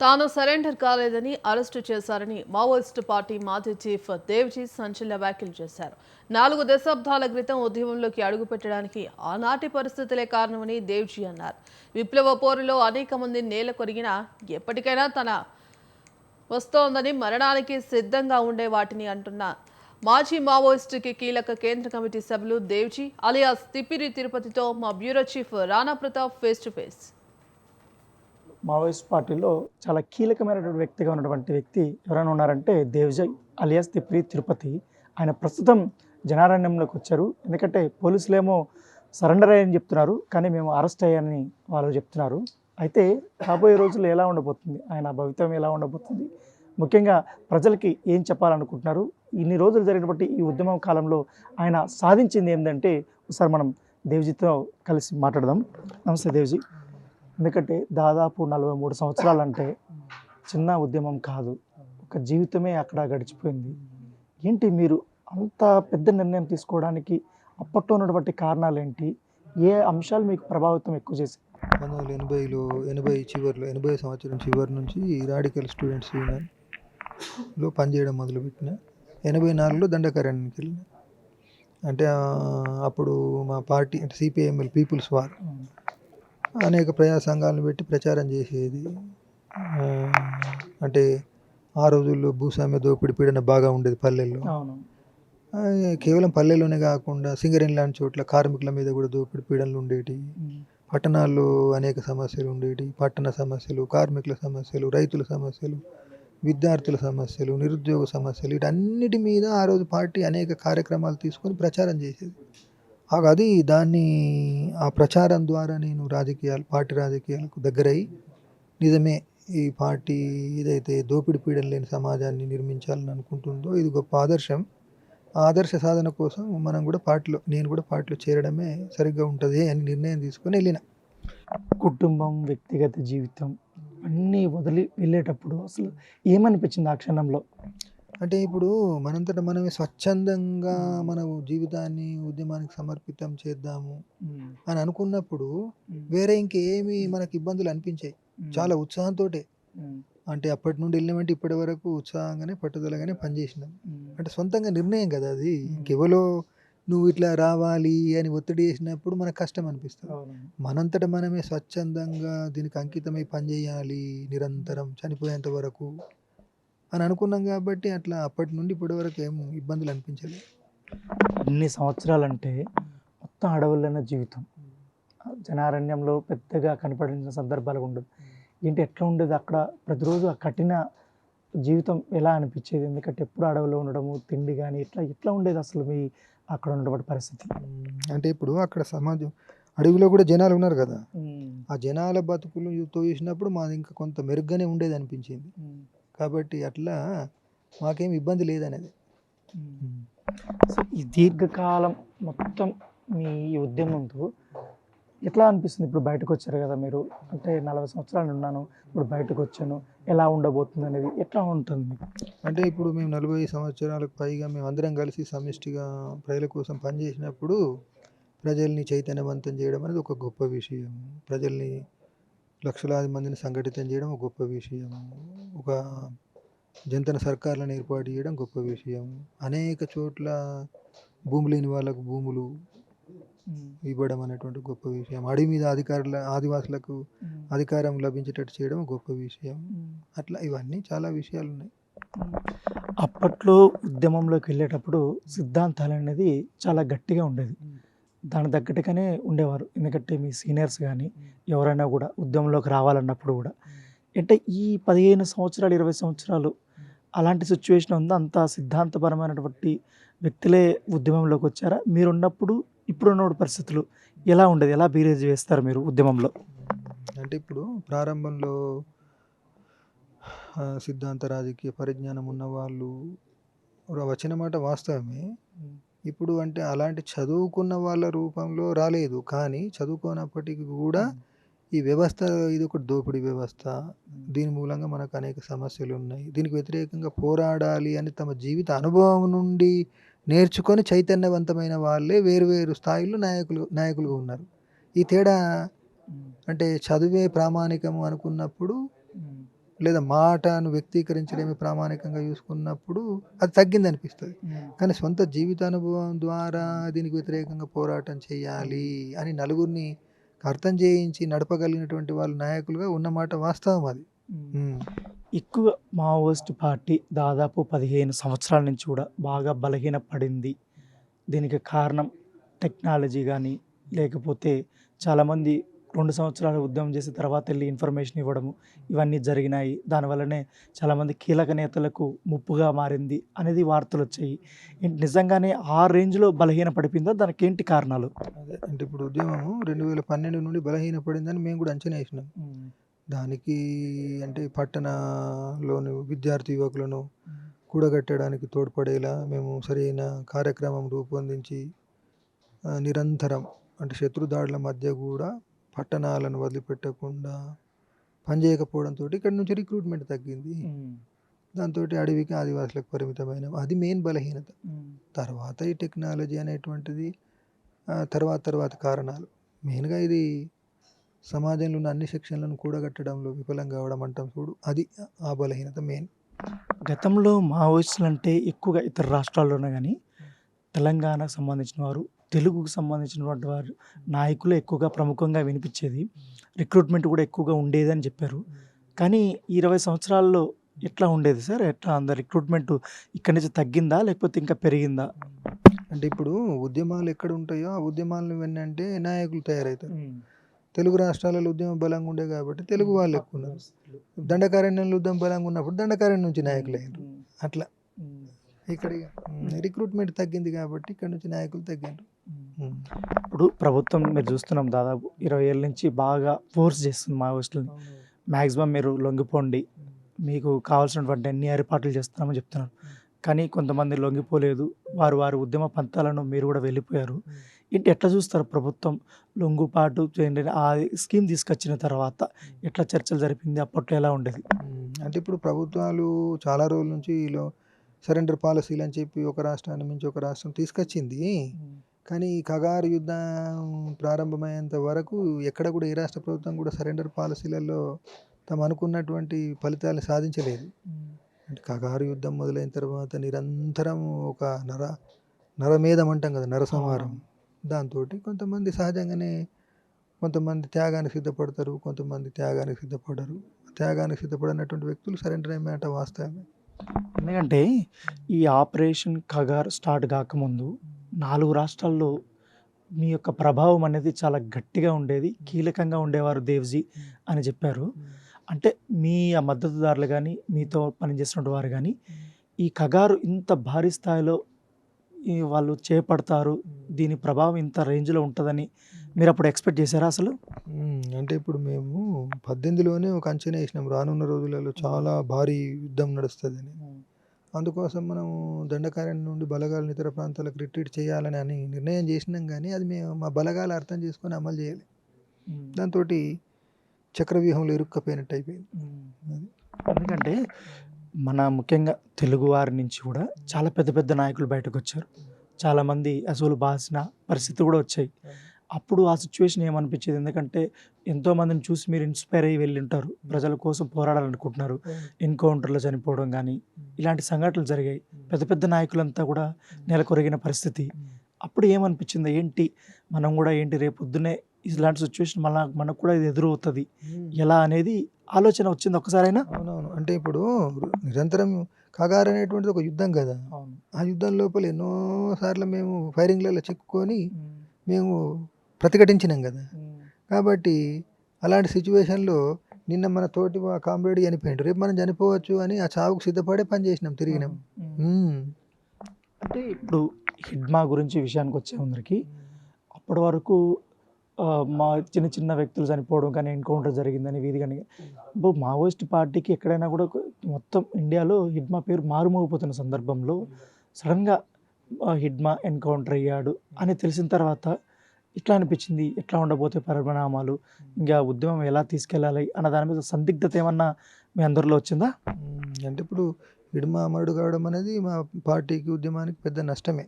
తాను సరెండర్ కాలేదని అరెస్టు చేశారని మావోయిస్టు పార్టీ మాజీ చీఫ్ దేవ్జీ సంచలన వ్యాఖ్యలు చేశారు. 4 దశాబ్దాల క్రితం ఉద్యమంలోకి అడుగుపెట్టడానికి ఆనాటి పరిస్థితులే కారణమని దేవ్జీ అన్నారు. విప్లవ పోరులో అనేక మంది నేల కొరిగినా ఎప్పటికైనా తన వస్తోందని మరణానికి సిద్ధంగా ఉండే వాటిని అంటున్న మాజీ మావోయిస్టుకి కీలక కేంద్ర కమిటీ సభ్యులు దేవ్జీ అలియాస్ తిప్పిరి తిరుపతితో మా bureau chief Rana Pratap face to face. Maoist పార్టీలో చాలా కీలకమైనటువంటి వ్యక్తిగా ఉన్నటువంటి వ్యక్తి ఎవరైనా ఉన్నారంటే దేవ్జీ అలియాస్ తిప్పిరి తిరుపతి. ఆయన ప్రస్తుతం జనారణ్యంలోకి వచ్చారు. ఎందుకంటే పోలీసులేమో సరెండర్ అయ్యని చెప్తున్నారు, కానీ మేము అరెస్ట్ అయ్యానని వాళ్ళు చెప్తున్నారు. అయితే రాబోయే రోజుల్లో ఎలా ఉండబోతుంది, ఆయన భవితవ్యం ఎలా ఉండబోతుంది, ముఖ్యంగా ప్రజలకి ఏం చెప్పాలనుకుంటున్నారు, ఇన్ని రోజులు జరిగినటువంటి ఈ ఉద్యమం కాలంలో ఆయన సాధించింది ఏంటంటే ఒకసారి మనం దేవ్జీతో కలిసి మాట్లాడదాం. నమస్తే దేవ్జీ. ఎందుకంటే దాదాపు 43 సంవత్సరాలు అంటే చిన్న ఉద్యమం కాదు, ఒక జీవితమే అక్కడ గడిచిపోయింది. ఏంటి మీరు అంత పెద్ద నిర్ణయం తీసుకోవడానికి అప్పట్లో ఉన్నటువంటి కారణాలు ఏంటి, ఏ అంశాలు మీకు ప్రభావితం ఎక్కువ చేశాయి? 1980లో 80 సంవత్సరం చివరి నుంచి రాడికల్ స్టూడెంట్స్ యూనియన్లో పనిచేయడం మొదలుపెట్టిన. 84లో దండకారణ్యానికి వెళ్ళిన. అంటే అప్పుడు మా పార్టీ అంటే సిపిఐఎంఎల్ పీపుల్స్ వార్ అనేక ప్రజా సంఘాలను పెట్టి ప్రచారం చేసేది. అంటే ఆ రోజుల్లో భూస్వామ్య దోపిడీ పీడన బాగా ఉండేది పల్లెల్లో. కేవలం పల్లెల్లోనే కాకుండా సింగరేణి లాంటి చోట్ల కార్మికుల మీద కూడా దోపిడీ పీడనలు ఉండేవి. పట్టణాల్లో అనేక సమస్యలు ఉండేవి. పట్టణ సమస్యలు, కార్మికుల సమస్యలు, రైతుల సమస్యలు, విద్యార్థుల సమస్యలు, నిరుద్యోగ సమస్యలు, వీటన్నిటి మీద ఆ రోజు పార్టీ అనేక కార్యక్రమాలు తీసుకొని ప్రచారం చేసేది. అది దాన్ని ఆ ప్రచారం ద్వారా నేను పార్టీ రాజకీయాలకు దగ్గరై నిజమే ఈ పార్టీ ఏదైతే దోపిడీ పీడన లేని సమాజాన్ని నిర్మించాలని అనుకుంటుందో ఇది గొప్ప ఆదర్శం. ఆ ఆదర్శ సాధన కోసం నేను కూడా పార్టీలో చేరడమే సరిగ్గా ఉంటుంది అని నిర్ణయం తీసుకొని వెళ్ళిన. కుటుంబం, వ్యక్తిగత జీవితం అన్నీ వదిలి వెళ్ళేటప్పుడు అసలు ఏమనిపించింది ఆ క్షణంలో? అంటే ఇప్పుడు మనంతటా మనమే స్వచ్ఛందంగా మన జీవితాన్ని ఉద్యమానికి సమర్పితం చేద్దాము అని అనుకున్నప్పుడు వేరే ఇంకేమి మనకు ఇబ్బందులు అనిపించాయి. చాలా ఉత్సాహంతో, అంటే అప్పటి నుండి వెళ్ళినామంటే ఇప్పటి వరకు ఉత్సాహంగానే పట్టుదలగానే పనిచేసినాం. అంటే సొంతంగా నిర్ణయం కదా అది. ఇంకెవరో నువ్వు ఇట్లా రావాలి అని ఒత్తిడి చేసినప్పుడు మనకు కష్టం అనిపిస్తుంది. మనంతటా మనమే స్వచ్ఛందంగా దీనికి అంకితమై పనిచేయాలి నిరంతరం చనిపోయేంత వరకు అని అనుకున్నాం. కాబట్టి అట్లా అప్పటి నుండి ఇప్పటి వరకు ఏం ఇబ్బందులు అనిపించలేదు. ఇన్ని సంవత్సరాలంటే మొత్తం అడవుల్లోనే జీవితం, జనారణ్యంలో పెద్దగా కనపడిన సందర్భాలు ఉండదు. ఏంటి ఎట్లా ఉండేది అక్కడ ప్రతిరోజు ఆ కఠిన జీవితం ఎలా అనిపించేది? ఎందుకంటే ఎప్పుడు అడవిలో ఉండడము, తిండి కానీ ఎట్లా ఉండేది అసలు మీ అక్కడ ఉన్నటువంటి పరిస్థితి? అంటే ఇప్పుడు అక్కడ సమాజం అడవిలో కూడా జనాలు ఉన్నారు కదా, ఆ జనాల బతుకులు చూసినప్పుడు మాది ఇంకా కొంత మెరుగ్గానే ఉండేది అనిపించింది. కాబట్టి అట్లా మాకేం ఇబ్బంది లేదనేది. సో ఈ దీర్ఘకాలం మొత్తం మీ ఉద్యమంతో ఎట్లా అనిపిస్తుంది? ఇప్పుడు బయటకు వచ్చారు కదా మీరు, అంటే 40 సంవత్సరాలు ఉన్నాను, ఇప్పుడు బయటకు వచ్చాను, ఎలా ఉండబోతుంది అనేది ఎట్లా ఉంటుంది? అంటే ఇప్పుడు మేము 40 సంవత్సరాలకు పైగా మేము అందరం కలిసి సమిష్టిగా ప్రజల కోసం పనిచేసినప్పుడు ప్రజల్ని చైతన్యవంతం చేయడం అనేది ఒక గొప్ప విషయం. ప్రజల్ని లక్షలాది మందిని సంఘటితం చేయడం ఒక గొప్ప విషయం. ఒక జంతన సర్కార్లను ఏర్పాటు చేయడం గొప్ప విషయం. అనేక చోట్ల భూములు లేని వాళ్ళకు భూములు ఇవ్వడం అనేటువంటి గొప్ప విషయం. అడవి మీద ఆదివాసులకు అధికారం లభించేటట్టు చేయడం గొప్ప విషయం. అట్లా ఇవన్నీ చాలా విషయాలు ఉన్నాయి. అప్పట్లో ఉద్యమంలోకి వెళ్ళేటప్పుడు సిద్ధాంతాలు అనేది చాలా గట్టిగా ఉండేది, దాని తగ్గట్టుగానే ఉండేవారు. ఎందుకంటే మీ సీనియర్స్ కానీ ఎవరైనా కూడా ఉద్యమంలోకి రావాలన్నప్పుడు కూడా అంటే ఈ 15 సంవత్సరాలు 20 సంవత్సరాలు అలాంటి సిచ్యువేషన్ ఉందా? అంత సిద్ధాంతపరమైనటువంటి వ్యక్తులే ఉద్యమంలోకి వచ్చారా? మీరున్నప్పుడు ఇప్పుడున్న పరిస్థితులు ఎలా ఉండేది, ఎలా బీరేజ్ చేస్తారు మీరు ఉద్యమంలో? అంటే ఇప్పుడు ప్రారంభంలో సిద్ధాంత రాజకీయ పరిజ్ఞానం ఉన్న వాళ్ళు వచ్చిన మాట వాస్తవమే. ఇప్పుడు అంటే అలాంటి చదువుకున్న వాళ్ళ రూపంలో రాలేదు, కానీ చదువుకోనప్పటికీ కూడా ఈ వ్యవస్థ ఇది ఒక దోపిడీ వ్యవస్థ. దీని మూలంగా మనకు అనేక సమస్యలు ఉన్నాయి. దీనికి వ్యతిరేకంగా పోరాడాలి అని తమ జీవిత అనుభవం నుండి నేర్చుకొని చైతన్యవంతమైన వాళ్ళే వేరు స్థాయిలో నాయకులుగా ఉన్నారు. ఈ తేడా అంటే చదువే ప్రామాణికము అనుకున్నప్పుడు లేదా మాటను వ్యక్తీకరించడమే ప్రామాణికంగా చూసుకున్నప్పుడు అది తగ్గింది అనిపిస్తుంది. కానీ సొంత జీవితానుభవం ద్వారా దీనికి వ్యతిరేకంగా పోరాటం చేయాలి అని నలుగురిని అర్థం చేయించి నడపగలిగినటువంటి వాళ్ళు నాయకులుగా ఉన్నమాట వాస్తవం అది. ఎక్కువ మావోయిస్ట్ పార్టీ దాదాపు 15 సంవత్సరాల నుంచి కూడా బాగా బలహీనపడింది. దీనికి కారణం టెక్నాలజీ కానీ, లేకపోతే చాలామంది 2 సంవత్సరాలు ఉద్యమం చేసిన తర్వాత వెళ్ళి ఇన్ఫర్మేషన్ ఇవ్వడము, ఇవన్నీ జరిగినాయి. దానివల్లనే చాలామంది కీలక నేతలకు ముప్పుగా మారింది అనేది వార్తలు వచ్చాయి. నిజంగానే ఆ రేంజ్లో బలహీన పడిపోయిందా? దానికి ఏంటి కారణాలు? అదే అంటే ఇప్పుడు ఉద్యమము 2012 నుండి బలహీనపడిందని మేము కూడా అంచనా వేసినాం. దానికి అంటే పట్టణంలోని విద్యార్థి యువకులను కూడగట్టడానికి తోడ్పడేలా మేము సరైన కార్యక్రమం రూపొందించి నిరంతరం అంటే శత్రుదాడుల మధ్య కూడా పట్టణాలను వదిలిపెట్టకుండా పనిచేయకపోవడంతో ఇక్కడ నుంచి రిక్రూట్మెంట్ తగ్గింది. దాంతో అడవికి ఆదివాసులకు పరిమితమైన అది మెయిన్ బలహీనత. తర్వాత ఈ టెక్నాలజీ అనేటువంటిది తర్వాత కారణాలు. మెయిన్గా ఇది సమాజంలో ఉన్న అన్ని సెక్షన్లను కూడగట్టడంలో విఫలం కావడం అంటాం చూడు, అది ఆ బలహీనత మెయిన్. గతంలో మావోయిస్టులు అంటే ఎక్కువగా ఇతర రాష్ట్రాల్లోనే కానీ తెలంగాణకు సంబంధించిన వారు, తెలుగుకు సంబంధించినటువంటి వారు నాయకులు ఎక్కువగా ప్రముఖంగా వినిపించేది. రిక్రూట్మెంట్ కూడా ఎక్కువగా ఉండేది అని చెప్పారు. కానీ ఈ 20 సంవత్సరాల్లో ఎట్లా ఉండేది సార్? ఎట్లా అందరు రిక్రూట్మెంట్ ఇక్కడి నుంచి తగ్గిందా లేకపోతే ఇంకా పెరిగిందా? అంటే ఇప్పుడు ఉద్యమాలు ఎక్కడ ఉంటాయో ఆ ఉద్యమాలను వెన్నంటే నాయకులు తయారవుతారు. తెలుగు రాష్ట్రాలలో ఉద్యమం బలంగా ఉండే కాబట్టి తెలుగు వాళ్ళు ఎక్కువ ఉన్నారు. దండకారణ్యంలో ఉద్యమం బలంగా ఉన్నప్పుడు దండకారణ్యం నుంచి నాయకులు అయ్యారు. అట్లా ఇక్కడ రిక్రూట్మెంట్ తగ్గింది కాబట్టి ఇక్కడ నుంచి నాయకులు తగ్గారు. ఇప్పుడు ప్రభుత్వం మీరు చూస్తున్నాం దాదాపు 20 ఏళ్ళ నుంచి బాగా ఫోర్స్ చేస్తుంది మావోయిస్టులని. మ్యాక్సిమం మీరు లొంగిపోండి, మీకు కావాల్సినటువంటి అన్ని ఏర్పాట్లు చేస్తున్నామని చెప్తున్నారు. కానీ కొంతమంది లొంగిపోలేదు, వారి ఉద్యమ పంతాలను మీరు కూడా వెళ్ళిపోయారు. ఏంటి ఎట్లా చూస్తారు ప్రభుత్వం లొంగుపాటు చేయండి ఆ స్కీమ్ తీసుకొచ్చిన తర్వాత ఎట్లా చర్చలు జరిపింది? అప్పట్లో ఎలా ఉండేది? అంటే ఇప్పుడు ప్రభుత్వాలు చాలా రోజుల నుంచి సరెండర్ పాలసీలు అని చెప్పి ఒక రాష్ట్రాన్ని మించి ఒక రాష్ట్రం తీసుకొచ్చింది. కానీ ఈ కగారు యుద్ధం ప్రారంభమయ్యేంత వరకు ఎక్కడ కూడా ఏ రాష్ట్ర ప్రభుత్వం కూడా సరెండర్ పాలసీలలో తమ అనుకున్నటువంటి ఫలితాలు సాధించలేదు. అంటే కగారు యుద్ధం మొదలైన తర్వాత నిరంతరం ఒక నరమేధం అంటాం కదా, నరసంహారం. దాంతో కొంతమంది సహజంగానే కొంతమంది త్యాగానికి సిద్ధపడతారు, కొంతమంది త్యాగానికి సిద్ధపడరు. త్యాగానికి సిద్ధపడినటువంటి వ్యక్తులు సరెండర్ అయ్యేట వాస్తవమే. ఎందుకంటే ఈ ఆపరేషన్ కగార్ స్టార్ట్ కాకముందు 4 రాష్ట్రాల్లో మీ యొక్క ప్రభావం అనేది చాలా గట్టిగా ఉండేది, కీలకంగా ఉండేవారు దేవ్జీ అని చెప్పారు. అంటే మీ ఆ మద్దతుదారులు కానీ, మీతో పనిచేసినటువంటి వారు కానీ ఈ కగారు ఇంత భారీ స్థాయిలో వాళ్ళు చేపడతారు, దీని ప్రభావం ఇంత రేంజ్లో ఉంటుందని మీరు అప్పుడు ఎక్స్పెక్ట్ చేశారా అసలు? అంటే ఇప్పుడు మేము 18లోనే ఒక అంచనా వేసినాం, రానున్న రోజులలో చాలా భారీ యుద్ధం నడుస్తుందని. అందుకోసం మనం దండకారణ్యం నుండి బలగాలను ఇతర ప్రాంతాలకు రిట్రీట్ చేయాలని నిర్ణయం చేసినాం. కానీ అది మేము మా బలగాలు అర్థం చేసుకొని అమలు చేయాలి. దాంతో చక్రవ్యూహంలో ఇరుక్కపోయినట్టు అయిపోయింది. ఎందుకంటే మన ముఖ్యంగా తెలుగు వారి నుంచి కూడా చాలా పెద్ద పెద్ద నాయకులు బయటకు వచ్చారు. చాలామంది అసలు బాసిన పరిస్థితి కూడా వచ్చాయి. అప్పుడు ఆ సిచ్యువేషన్ ఏమనిపించేది? ఎందుకంటే ఎంతోమందిని చూసి మీరు ఇన్స్పైర్ అయ్యి వెళ్ళి ఉంటారు, ప్రజల కోసం పోరాడాలనుకుంటున్నారు. ఎన్కౌంటర్లో చనిపోవడం కానీ ఇలాంటి సంఘటనలు జరిగాయి. పెద్ద పెద్ద నాయకులంతా కూడా నెలకొరిగిన పరిస్థితి. అప్పుడు ఏమనిపించింది? ఏంటి మనం కూడా ఏంటి రేపు పొద్దున్నే ఇలాంటి సిచ్యువేషన్ మనకు కూడా ఇది ఎదురవుతుంది ఎలా అనేది ఆలోచన వచ్చింది ఒక్కసారైనా? అవునవును. అంటే ఇప్పుడు నిరంతరం కగారు అనేటువంటిది ఒక యుద్ధం కదా. ఆ యుద్ధం లోపల ఎన్నోసార్లు మేము ఫైరింగ్లలో చిక్కుకొని మేము ప్రతిఘటించినాం కదా. కాబట్టి అలాంటి సిచ్యువేషన్లో నిన్న మన తోటి కామ్రేడ్ చనిపోయిండు, రేపు మనం చనిపోవచ్చు అని ఆ చావుకు సిద్ధపడే పని చేసినాం, తిరిగినాం. అంటే ఇప్పుడు హిడ్మా గురించి విషయానికి వచ్చే అందరికి అప్పటి వరకు మా చిన్న చిన్న వ్యక్తులు చనిపోవడం కానీ ఎన్కౌంటర్ జరిగిందని వీధి కానీ మావోయిస్ట్ పార్టీకి ఎక్కడైనా కూడా మొత్తం ఇండియాలో హిడ్మా పేరు మారుమోగిపోతున్న సందర్భంలో సడన్గా హిడ్మా ఎన్కౌంటర్ అయ్యాడు అని తెలిసిన తర్వాత ఎట్లా అనిపించింది? ఎట్లా ఉండబోతే పరిణామాలు, ఇంకా ఉద్యమం ఎలా తీసుకెళ్ళాలి అన్న దాని మీద సందిగ్ధత ఏమన్నా మీ అందరిలో వచ్చిందా? అంటే ఇప్పుడు హిడ్మా అమరుడు కావడం అనేది మా పార్టీకి ఉద్యమానికి పెద్ద నష్టమే.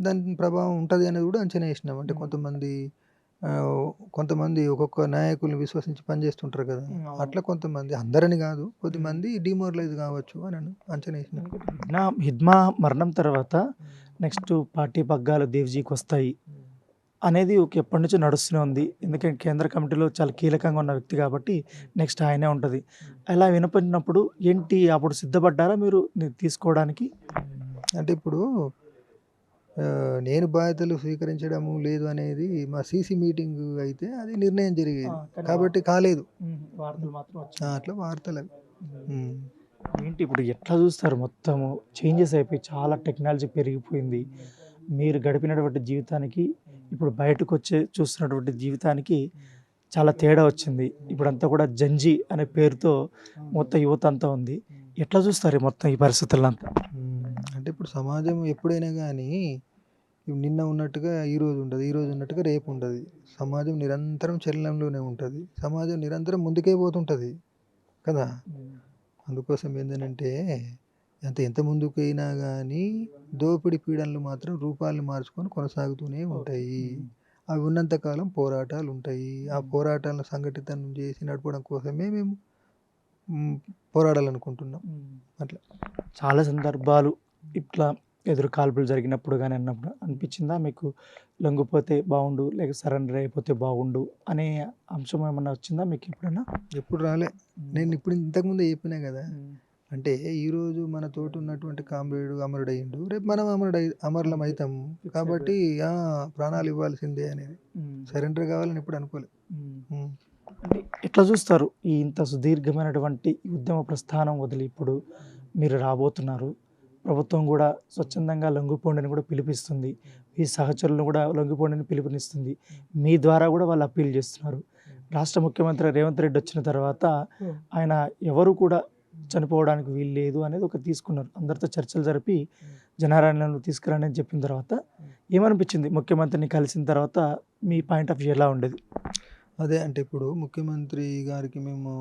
దాని ప్రభావం ఉంటుంది అనేది కూడా అంచనా వేసినాం. అంటే కొంతమంది కొంతమంది ఒక్కొక్క నాయకుల్ని విశ్వసించి పనిచేస్తుంటారు కదా, అట్లా కొంతమంది, అందరని కాదు, కొద్దిమంది డిమోరలైజ్ కావచ్చు అని అంచనా వేసిన. హిడ్మా మరణం తర్వాత నెక్స్ట్ పార్టీ పగ్గాలు దేవ్జీకి వస్తాయి అనేది ఒక ఎప్పటి నుంచో నడుస్తూనే ఉంది. ఎందుకంటే కేంద్ర కమిటీలో చాలా కీలకంగా ఉన్న వ్యక్తి కాబట్టి నెక్స్ట్ ఆయనే ఉంటుంది. అలా వినపడినప్పుడు ఏంటి అప్పుడు సిద్ధపడ్డారా మీరు తీసుకోవడానికి? అంటే ఇప్పుడు నేను బాధ్యతలు స్వీకరించడము లేదు అనేది మా సీసీ మీటింగ్ అయితే అది నిర్ణయం జరిగేది, కాబట్టి కాలేదు. వార్తలు మాత్రం అట్లా వార్తలు అవి. ఏంటి ఇప్పుడు ఎట్లా చూస్తారు? మొత్తము చేంజెస్ అయిపోయి చాలా టెక్నాలజీ పెరిగిపోయింది. మీరు గడిపినటువంటి జీవితానికి ఇప్పుడు బయటకు వచ్చే చూస్తున్నటువంటి జీవితానికి చాలా తేడా వచ్చింది. ఇప్పుడంతా కూడా జంజీ అనే పేరుతో మొత్తం యువత అంతా ఉంది. ఎట్లా చూస్తారు మొత్తం ఈ పరిస్థితులంతా? అంటే ఇప్పుడు సమాజం ఎప్పుడైనా కానీ నిన్న ఉన్నట్టుగా ఈరోజు ఉండదు, ఈరోజు ఉన్నట్టుగా రేపు ఉండదు. సమాజం నిరంతరం చలనంలోనే ఉంటుంది, సమాజం నిరంతరం ముందుకే పోతుంటుంది కదా. అందుకోసం ఏంటంటే ఎంత ముందుకైనా కానీ దోపిడీ పీడనలు మాత్రం రూపాలను మార్చుకొని కొనసాగుతూనే ఉంటాయి. అవి ఉన్నంతకాలం పోరాటాలు ఉంటాయి. ఆ పోరాటాలను సంఘటితం చేసి నడపడం కోసమే మేము పోరాడాలనుకుంటున్నాం. అట్లా చాలా సందర్భాలు ఇట్లా ఎదురు కాల్పులు జరిగినప్పుడు కానీ అన్నప్పుడు అనిపించిందా మీకు లొంగిపోతే బాగుండు, లేక సరెండర్ అయిపోతే బాగుండు అనే అంశం ఏమన్నా వచ్చిందా మీకు ఎప్పుడైనా? ఎప్పుడు రాలే. నేను ఇప్పుడు ఇంతకుముందే చెప్పినా కదా, అంటే ఈరోజు మన తోటి ఉన్నటువంటి కామ్రేడు అమరుడయ్యిండు, రేపు మనం అమరులం అవుతాము. కాబట్టి ప్రాణాలు ఇవ్వాల్సిందే అనేది, సరెండర్ కావాలని ఎప్పుడు అనుకోలేదు. అంటే ఎట్లా చూస్తారు ఈ ఇంత సుదీర్ఘమైనటువంటి ఉద్యమ ప్రస్థానం వదిలి ఇప్పుడు మీరు రాబోతున్నారు? ప్రభుత్వం కూడా స్వచ్ఛందంగా లొంగిపోండిని కూడా పిలిపిస్తుంది, మీ సహచరులను కూడా లొంగిపోండిని పిలుపునిస్తుంది, మీ ద్వారా కూడా వాళ్ళు అప్పీల్ చేస్తున్నారు. రాష్ట్ర ముఖ్యమంత్రి రేవంత్ రెడ్డి వచ్చిన తర్వాత ఆయన ఎవరు కూడా చనిపోవడానికి వీలు లేదు అనేది ఒక తీసుకున్నారు. అందరితో చర్చలు జరిపి జనారణ్యంలో తీసుకురండి అని చెప్పిన తర్వాత ఏమనిపించింది? ముఖ్యమంత్రిని కలిసిన తర్వాత మీ పాయింట్ ఆఫ్ వ్యూ ఎలా ఉండేది? అదే అంటే ఇప్పుడు ముఖ్యమంత్రి గారికి మేము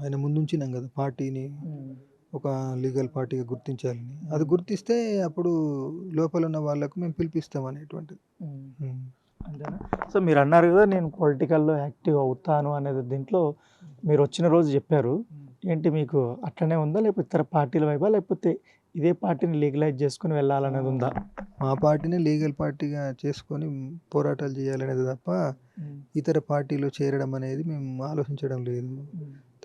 ఆయన ముందుంచినాం కదా పార్టీని ఒక లీగల్ పార్టీగా గుర్తించాలని. అది గుర్తిస్తే అప్పుడు లోపల ఉన్న వాళ్ళకు మేము పిలిపిస్తాం అనేటువంటిది. అంతేనా? సో మీరు అన్నారు కదా నేను పొలిటికల్లో యాక్టివ్ అవుతాను అనేది, దీంట్లో మీరు వచ్చిన రోజు చెప్పారు. ఏంటి మీకు అట్లనే ఉందా, లేకపోతే ఇతర పార్టీల వైపా, లేకపోతే ఇదే పార్టీని లీగలైజ్ చేసుకుని వెళ్ళాలనేది ఉందా? మా పార్టీని లీగల్ పార్టీగా చేసుకొని పోరాటాలు చేయాలనేది తప్ప ఇతర పార్టీలో చేరడం అనేది మేము ఆలోచించడం లేదు.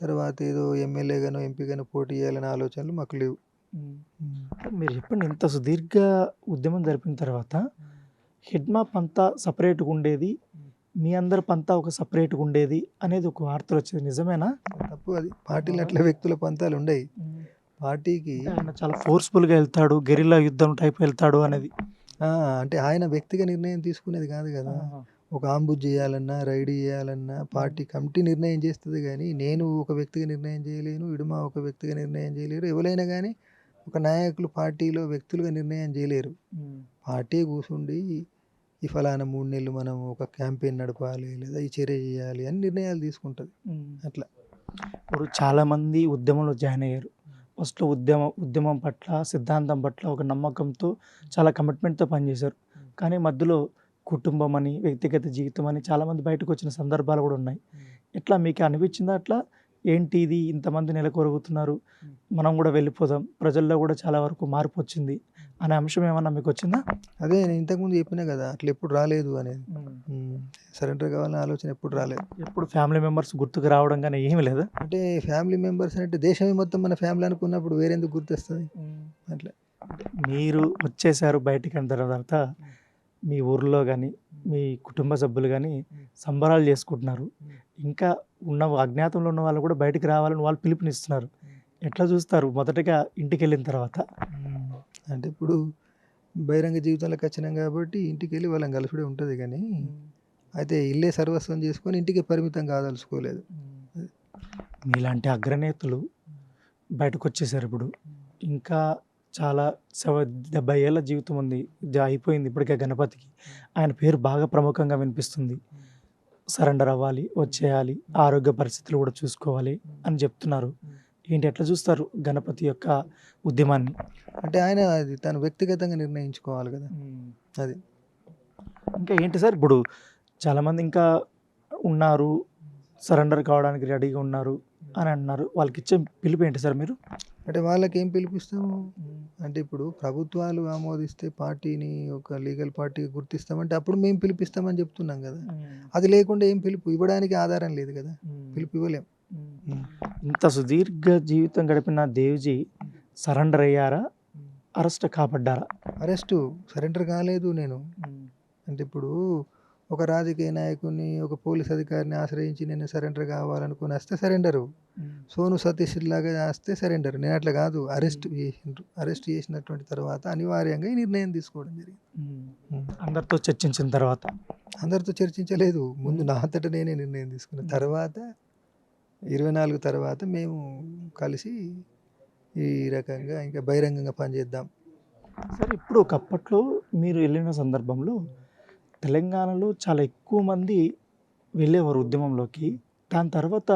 తర్వాత ఏదో ఎమ్మెల్యేగానో ఎంపీగానో పోటీ చేయాలనే ఆలోచనలు మాకు లేవు. మీరు చెప్పండి, ఇంత సుదీర్ఘ ఉద్యమం జరిపిన తర్వాత హిడ్మా పంతా సపరేట్గా ఉండేది, మీ అందరి పంతా ఒక సపరేట్గా ఉండేది అనేది ఒక వార్తలు వచ్చేది, నిజమేనా? తప్పు అది. పార్టీలు అట్లా వ్యక్తుల పంతాలు ఉండయి. పార్టీకి ఆయన చాలా ఫోర్స్ఫుల్గా వెళ్తాడు, గెరిల్లా యుద్ధం టైప్ వెళ్తాడు అనేది. అంటే ఆయన వ్యక్తిగా నిర్ణయం తీసుకునేది కాదు కదా. ఒక ఆంబుజ్ చేయాలన్నా, రైడ్ చేయాలన్నా పార్టీ కమిటీ నిర్ణయం చేస్తుంది. కానీ నేను ఒక వ్యక్తిగా నిర్ణయం చేయలేను, ఇడుమా ఒక వ్యక్తిగా నిర్ణయం చేయలేరు. ఎవరైనా కానీ ఒక నాయకులు పార్టీలో వ్యక్తులుగా నిర్ణయం చేయలేరు. పార్టీ కూర్చుండి ఈ ఫలానా 3 నెలలు మనం ఒక క్యాంపెయిన్ నడపాలి, లేదా ఈ చర్య చేయాలి అని నిర్ణయాలు తీసుకుంటుంది. అట్లా ఇప్పుడు చాలామంది ఉద్యమంలో జాయిన్ అయ్యారు. ఫస్ట్లో ఉద్యమం పట్ల, సిద్ధాంతం పట్ల ఒక నమ్మకంతో చాలా కమిట్మెంట్తో పనిచేశారు. కానీ మధ్యలో కుటుంబం అని, వ్యక్తిగత జీవితం అని చాలామంది బయటకు వచ్చిన సందర్భాలు కూడా ఉన్నాయి. ఎట్లా మీకు అనిపించిందా? అట్లా ఏంటి ఇది ఇంతమంది నెలకొరుగుతున్నారు, మనం కూడా వెళ్ళిపోదాం, ప్రజల్లో కూడా చాలా వరకు మార్పు వచ్చింది అనే అంశం ఏమన్నా మీకు వచ్చిందా? అదే నేను ఇంతకుముందు చెప్పినా కదా, అట్లా ఎప్పుడు రాలేదు అనేది. సరెండర్ కావాలనే ఆలోచన ఎప్పుడు రాలేదు. ఎప్పుడు ఫ్యామిలీ మెంబర్స్ గుర్తుకు రావడం కానీ ఏమీ లేదా? అంటే ఫ్యామిలీ మెంబర్స్ అంటే దేశమే మొత్తం మన ఫ్యామిలీ అనుకున్నప్పుడు వేరెందుకు గుర్తొస్తుంది? అట్లా మీరు వచ్చేసారు బయటికి అయిన తర్వాత మీ ఊర్లో కానీ మీ కుటుంబ సభ్యులు కానీ సంబరాలు చేసుకుంటున్నారు. ఇంకా అజ్ఞాతంలో ఉన్న వాళ్ళు కూడా బయటికి రావాలని వాళ్ళు పిలుపునిస్తున్నారు. ఎట్లా చూస్తారు మొదటగా ఇంటికి వెళ్ళిన తర్వాత? అంటే ఇప్పుడు బహిరంగ జీవితంలోకి వచ్చినాం కాబట్టి ఇంటికి వెళ్ళి వాళ్ళని కలుసుడే ఉంటుంది. కానీ అయితే ఇల్లే సర్వస్వం చేసుకొని ఇంటికి పరిమితం కాదలుచుకోలేదు. మీలాంటి అగ్రనేతలు బయటకు వచ్చేసారు. ఇప్పుడు ఇంకా చాలా 70 ఏళ్ళ జీవితం ఉంది, అయిపోయింది ఇప్పటికే గణపతికి. ఆయన పేరు బాగా ప్రముఖంగా వినిపిస్తుంది. సరెండర్ అవ్వాలి, వచ్చేయాలి, ఆరోగ్య పరిస్థితులు కూడా చూసుకోవాలి అని చెప్తున్నారు. ఏంటి ఎట్లా చూస్తారు గణపతి యొక్క ఉద్యమాన్ని? అంటే ఆయన అది తను వ్యక్తిగతంగా నిర్ణయించుకోవాలి కదా. అది ఇంకా ఏంటి సార్, ఇప్పుడు చాలామంది ఇంకా ఉన్నారు, సరెండర్ కావడానికి రెడీగా ఉన్నారు అని అంటున్నారు. వాళ్ళకి ఇచ్చే పిలుపు ఏంటి సార్ మీరు? అంటే వాళ్ళకేం పిలిపిస్తాము? అంటే ఇప్పుడు ప్రభుత్వాలు ఆమోదిస్తే పార్టీని ఒక లీగల్ పార్టీ గుర్తిస్తామంటే అప్పుడు మేము పిలిపిస్తామని చెప్తున్నాం కదా. అది లేకుండా ఏం పిలుపు ఇవ్వడానికి ఆధారం లేదు కదా, పిలుపు ఇవ్వలేం. ఇంత సుదీర్ఘ జీవితం గడిపిన దేవ్జీ సరెండర్ అయ్యారా, అరెస్ట్ కాబడ్డారా? అరెస్టు, సరెండర్ కాలేదు నేను. అంటే ఇప్పుడు ఒక రాజకీయ నాయకుని, ఒక పోలీస్ అధికారిని ఆశ్రయించి నేను సరెండర్ కావాలనుకుని వస్తే సరెండరు, సోను సతీష్ లాగా వస్తే సరెండర్. నేను అట్లా కాదు, అరెస్ట్ చేసిండ్రు. అరెస్ట్ చేసినటువంటి తర్వాత అనివార్యంగా ఈ నిర్ణయం తీసుకోవడం జరిగింది. అందరితో చర్చించిన తర్వాత? అందరితో చర్చించలేదు, ముందు నా అంతటా నేనే నిర్ణయం తీసుకున్న తర్వాత 24 తర్వాత మేము కలిసి ఈ రకంగా ఇంకా బహిరంగంగా పనిచేద్దాం. సార్ ఇప్పుడు ఒకప్పట్లో మీరు వెళ్ళిన సందర్భంలో తెలంగాణలో చాలా ఎక్కువ మంది వెళ్ళేవారు ఉద్యమంలోకి. దాని తర్వాత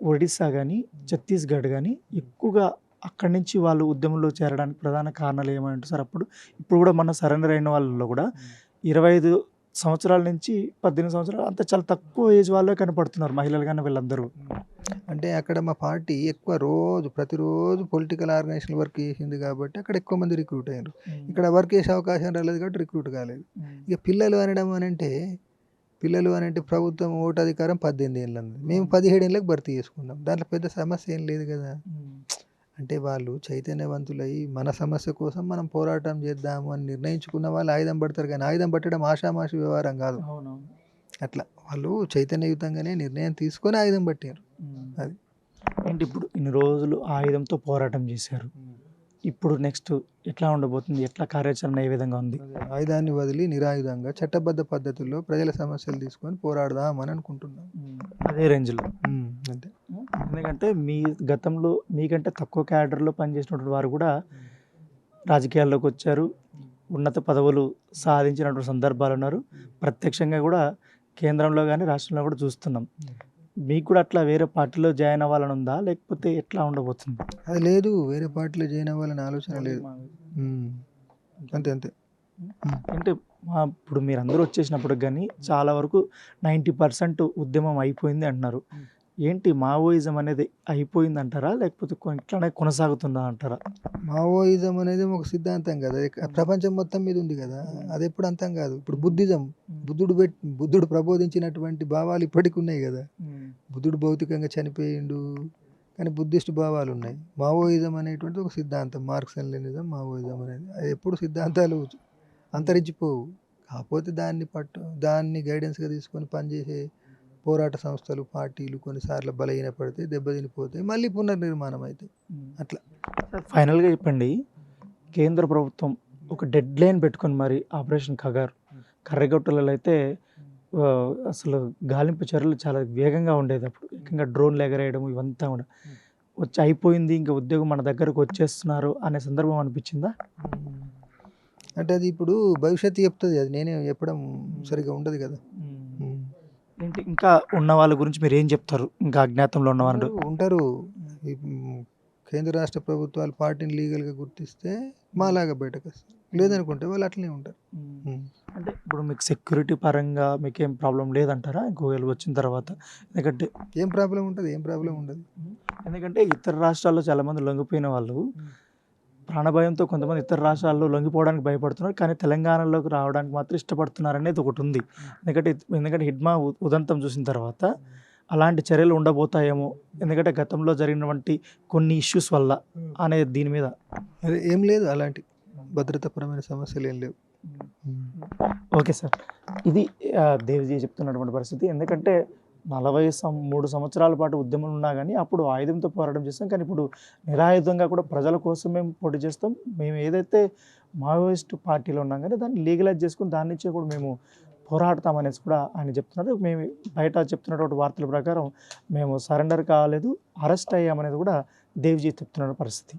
ఒడిస్సా కానీ, ఛత్తీస్గఢ్ కానీ ఎక్కువగా అక్కడి నుంచి వాళ్ళు ఉద్యమంలో చేరడానికి ప్రధాన కారణాలు ఏమంటారు సార్? అప్పుడు ఇప్పుడు కూడా మన సరెండర్ అయిన వాళ్ళలో కూడా 25 సంవత్సరాల నుంచి 18 సంవత్సరాలు అంత చాలా తక్కువ ఏజ్ వాళ్ళే కనపడుతున్నారు, మహిళలు కానీ వీళ్ళందరూ. అంటే అక్కడ మా పార్టీ ఎక్కువ ప్రతిరోజు పొలిటికల్ ఆర్గనైజేషన్ వర్క్ చేసింది కాబట్టి అక్కడ ఎక్కువ మంది రిక్రూట్ అయ్యారు. ఇక్కడ వర్క్ చేసే అవకాశం రాలేదు కాబట్టి రిక్రూట్ కాలేదు. ఇక పిల్లలు అని అంటే ప్రభుత్వం ఓటు అధికారం 18 ఏళ్ళు అన్నది, మేము 17 ఏళ్ళకి భర్తీ చేసుకున్నాం. దాంట్లో పెద్ద సమస్య ఏం లేదు కదా. అంటే వాళ్ళు చైతన్యవంతులై మన సమస్య కోసం మనం పోరాటం చేద్దాము అని నిర్ణయించుకున్న వాళ్ళు ఆయుధం పడతారు, కానీ ఆయుధం పట్టడం ఆషామాషి వ్యవహారం కాదు. అట్లా వాళ్ళు చైతన్యయుతంగానే నిర్ణయం తీసుకొని ఆయుధం పట్టారు. అది ఏంటి ఇప్పుడు ఇన్ని రోజులు ఆయుధంతో పోరాటం చేశారు, ఇప్పుడు నెక్స్ట్ ఎట్లా ఉండబోతుంది? ఎట్లా కార్యాచరణ ఏ విధంగా ఉంది? ఆయుధాన్ని వదిలి నిరాయుధంగా చట్టబద్ధ పద్ధతుల్లో ప్రజల సమస్యలు తీసుకొని పోరాడదాం అని అనుకుంటున్నాం. అదే రేంజ్లో అంతే. ఎందుకంటే మీ గతంలో మీకంటే తక్కువ క్యాడర్లో పనిచేసినటువంటి వారు కూడా రాజకీయాల్లోకి వచ్చారు, ఉన్నత పదవులు సాధించినటువంటి సందర్భాలు ఉన్నారు. ప్రత్యక్షంగా కూడా కేంద్రంలో కానీ రాష్ట్రంలో కూడా చూస్తున్నాం. మీకు కూడా అట్లా వేరే పార్టీలో జాయిన్ అవ్వాలని ఉందా, లేకపోతే ఎట్లా ఉండబోతుంది? అది లేదు, వేరే పార్టీలో జాయిన్ అవ్వాలని ఆలోచన లేదు. అంతే అంతే. అంటే ఇప్పుడు మీరు అందరూ వచ్చేసినప్పుడు కానీ చాలా వరకు 90% ఉద్యమం అయిపోయింది అంటున్నారు. ఏంటి మావోయిజం అనేది అయిపోయింది అంటారా, లేకపోతే ఇట్లానే కొనసాగుతుందా అంటారా? మావోయిజం అనేది ఒక సిద్ధాంతం కదా, ప్రపంచం మొత్తం మీద ఉంది కదా, అది ఎప్పుడు అంతం కాదు. ఇప్పుడు బుద్ధిజం, బుద్ధుడు ప్రబోధించినటువంటి భావాలు ఇప్పటికి ఉన్నాయి కదా. బుద్ధుడు భౌతికంగా చనిపోయిండు కానీ బుద్ధిస్ట్ భావాలు ఉన్నాయి. మావోయిజం అనేటువంటి ఒక సిద్ధాంతం, మార్క్సిజం లెనినిజం, మావోయిజం అనేది అది ఎప్పుడు సిద్ధాంతాలు అంతరించిపోవు. కాకపోతే దాన్ని గైడెన్స్గా తీసుకొని పనిచేసే పోరాట సంస్థలు, పార్టీలు కొన్నిసార్లు బలహీనపడితే దెబ్బతినిపోతాయి, మళ్ళీ పునర్నిర్మాణం అవుతాయి. అట్లా ఫైనల్గా చెప్పండి, కేంద్ర ప్రభుత్వం ఒక డెడ్ లైన్ పెట్టుకొని మరి ఆపరేషన్ కర్రెగొట్టలలో అయితే అసలు గాలింపు చర్యలు చాలా వేగంగా ఉండేది. అప్పుడు ఏకంగా డ్రోన్లు ఎగరేయడం ఇవంతా కూడా వచ్చి అయిపోయింది, ఇంకా ఉద్యోగం మన దగ్గరకు వచ్చేస్తున్నారు అనే సందర్భం అనిపించిందా? అంటే అది ఇప్పుడు భవిష్యత్తు చెప్తుంది, అది నేనే చెప్పడం సరిగా ఉండదు కదా. ఏంటి ఇంకా ఉన్న వాళ్ళ గురించి మీరు ఏం చెప్తారు? ఇంకా అజ్ఞాతంలో ఉన్న వాళ్ళు ఉంటారు. కేంద్ర రాష్ట్ర ప్రభుత్వాలు పార్టీని లీగల్గా గుర్తిస్తే మాలాగా బయటకు వస్తారు, లేదనుకుంటే వాళ్ళు అట్లనే ఉంటారు. అంటే ఇప్పుడు మీకు సెక్యూరిటీ పరంగా మీకు ఏం ప్రాబ్లం లేదంటారా గోయలు వచ్చిన తర్వాత? ఎందుకంటే ఏం ప్రాబ్లం ఉంటుంది? ఏం ప్రాబ్లం ఉండదు. ఎందుకంటే ఇతర రాష్ట్రాల్లో చాలామంది లొంగిపోయిన వాళ్ళు ప్రాణభయంతో కొంతమంది ఇతర రాష్ట్రాల్లో లొంగిపోవడానికి భయపడుతున్నారు, కానీ తెలంగాణలోకి రావడానికి మాత్రం ఇష్టపడుతున్నారు అనేది ఒకటి ఉంది. ఎందుకంటే హిడ్మా ఉదంతం చూసిన తర్వాత అలాంటి చర్యలు ఉండబోతాయేమో, ఎందుకంటే గతంలో జరిగినటువంటి కొన్ని ఇష్యూస్ వల్ల అనేది దీని మీద. అదే ఏం లేదు, అలాంటి భద్రతాపరమైన సమస్యలు ఏం లేవు. ఓకే సార్, ఇది దేవ్జీ చెప్తున్నటువంటి పరిస్థితి. ఎందుకంటే 43 సంవత్సరాల పాటు ఉద్యమం ఉన్నా కానీ అప్పుడు ఆయుధంతో పోరాటం చేస్తాం, కానీ ఇప్పుడు నిరాయుధంగా కూడా ప్రజల కోసం మేము పోటీ చేస్తాం. మేము ఏదైతే మావోయిస్ట్ పార్టీలో ఉన్నాం కానీ దాన్ని లీగలైజ్ చేసుకుని దాని నుంచే కూడా మేము పోరాడతాం అనేసి కూడా ఆయన చెప్తున్నారు. మేము బయట చెప్తున్నటువంటి వార్తల ప్రకారం మేము సరెండర్ కాలేదు, అరెస్ట్ అయ్యామనేది కూడా దేవ్జీ చెప్తున్న పరిస్థితి.